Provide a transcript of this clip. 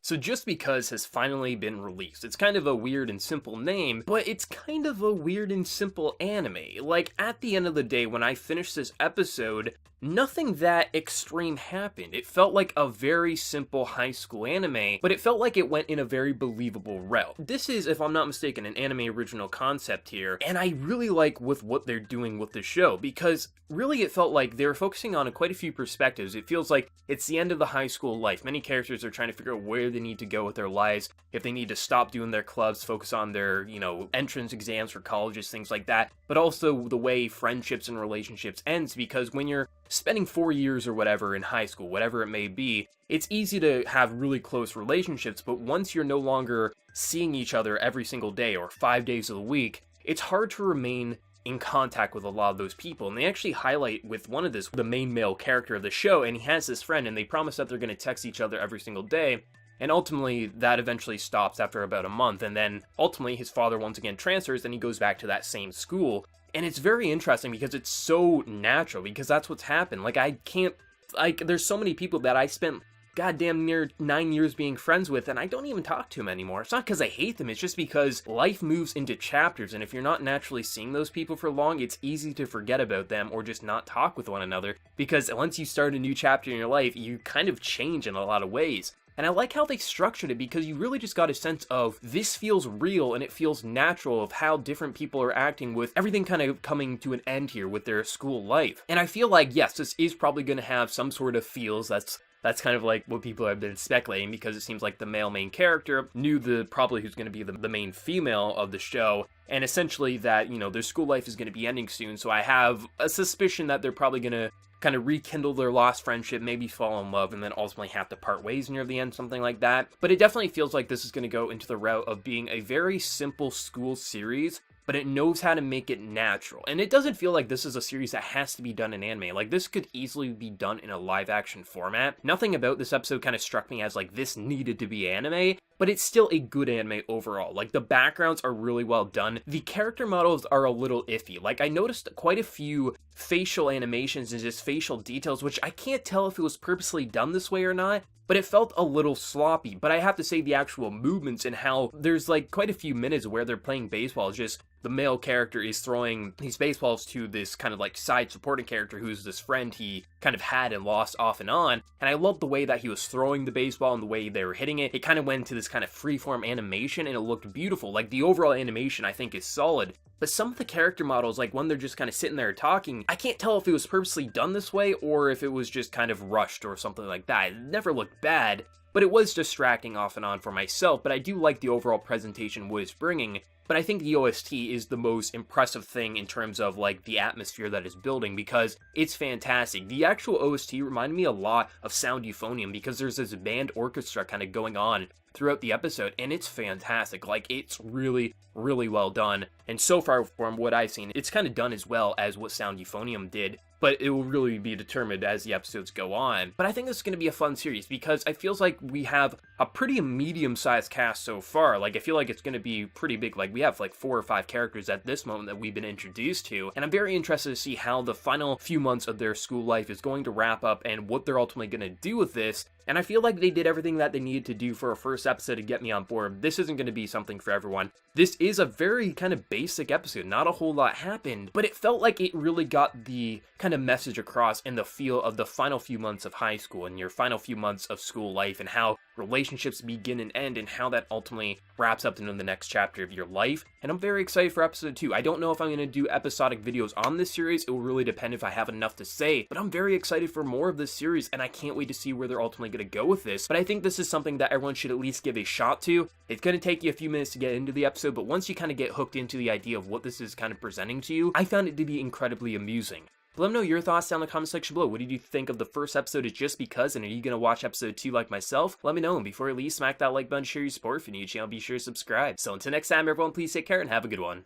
So Just Because has finally been released. It's kind of a weird and simple name, but it's kind of a weird and simple anime. Like, at the end of the day, when I finished this episode, nothing that extreme happened. It felt like a very simple high school anime, but it felt like it went in a very believable route. This is, if I'm not mistaken, an anime original concept here, and I really like with what they're doing with the show, because really it felt like they were focusing on quite a few perspectives. It feels like it's the end of the high school life. Many characters are trying to figure out where they need to go with their lives, if they need to stop doing their clubs, focus on their, entrance exams for colleges, things like that, but also the way friendships and relationships ends, because when you're spending 4 years or whatever in high school, whatever it may be, it's easy to have really close relationships, but once you're no longer seeing each other every single day or 5 days of the week, it's hard to remain in contact with a lot of those people. And they actually highlight with one of the main male character of the show, and he has this friend, and they promise that they're going to text each other every single day. And ultimately, that eventually stops after about a month, and then ultimately his father once again transfers, and he goes back to that same school. And it's very interesting because it's so natural, because that's what's happened. There's so many people that I spent goddamn near 9 years being friends with, and I don't even talk to them anymore. It's not because I hate them, it's just because life moves into chapters, and if you're not naturally seeing those people for long, it's easy to forget about them or just not talk with one another, because once you start a new chapter in your life, you kind of change in a lot of ways. And I like how they structured it, because you really just got a sense of this feels real and it feels natural of how different people are acting with everything kind of coming to an end here with their school life. And I feel like, yes, this is probably going to have some sort of feels. That's kind of like what people have been speculating, because it seems like the male main character knew probably who's going to be the main female of the show, and essentially that, their school life is going to be ending soon. So I have a suspicion that they're probably going to kind of rekindle their lost friendship, maybe fall in love, and then ultimately have to part ways near the end, something like that. But it definitely feels like this is going to go into the route of being a very simple school series, but it knows how to make it natural. And it doesn't feel like this is a series that has to be done in anime. Like, this could easily be done in a live action format. Nothing about this episode kind of struck me as like this needed to be anime, but it's still a good anime overall. Like, the backgrounds are really well done. The character models are a little iffy. Like, I noticed quite a few facial animations and just facial details, which I can't tell if it was purposely done this way or not, but it felt a little sloppy. But I have to say, the actual movements and how there's like quite a few minutes where they're playing baseball, just the male character is throwing these baseballs to this kind of like side supporting character who's this friend he kind of had and lost off and on. And I love the way that he was throwing the baseball and the way they were hitting it. It kind of went into this kind of freeform animation, and it looked beautiful. Like, the overall animation I think is solid. But some of the character models, like when they're just kind of sitting there talking, I can't tell if it was purposely done this way or if it was just kind of rushed or something like that. It never looked bad, but it was distracting off and on for myself. But I do like the overall presentation what it's bringing. But I think the OST is the most impressive thing in terms of like the atmosphere that it's building, because it's fantastic. The actual OST reminded me a lot of Sound Euphonium, because there's this band orchestra kind of going on throughout the episode, and it's fantastic. Like, it's really, really well done. And so far, from what I've seen, it's kind of done as well as what Sound Euphonium did, but it will really be determined as the episodes go on. But I think this is going to be a fun series, because it feels like we have a pretty medium-sized cast so far. Like, I feel like it's going to be pretty big. Like, we have like 4 or 5 characters at this moment that we've been introduced to, and I'm very interested to see how the final few months of their school life is going to wrap up and what they're ultimately going to do with this. And I feel like they did everything that they needed to do for a first episode to get me on board. This isn't going to be something for everyone. This is a very kind of basic episode. Not a whole lot happened, but it felt like it really got the kind of message across in the feel of the final few months of high school and your final few months of school life, and how relationships begin and end, and how that ultimately wraps up into the next chapter of your life. And I'm very excited for episode 2. I don't know if I'm going to do episodic videos on this series. It will really depend if I have enough to say, but I'm very excited for more of this series, and I can't wait to see where they're ultimately going to go with this. But I think this is something that everyone should at least give a shot to. It's going to take you a few minutes to get into the episode, but once you kind of get hooked into the idea of what this is kind of presenting to you, I found it to be incredibly amusing. But let me know your thoughts down in the comment section below. What did you think of the first episode of Just Because, and are you going to watch episode 2 like myself? Let me know, and before you leave, smack that like button, share your support. If you're new to the channel, be sure to subscribe. So until next time, everyone, please take care and have a good one.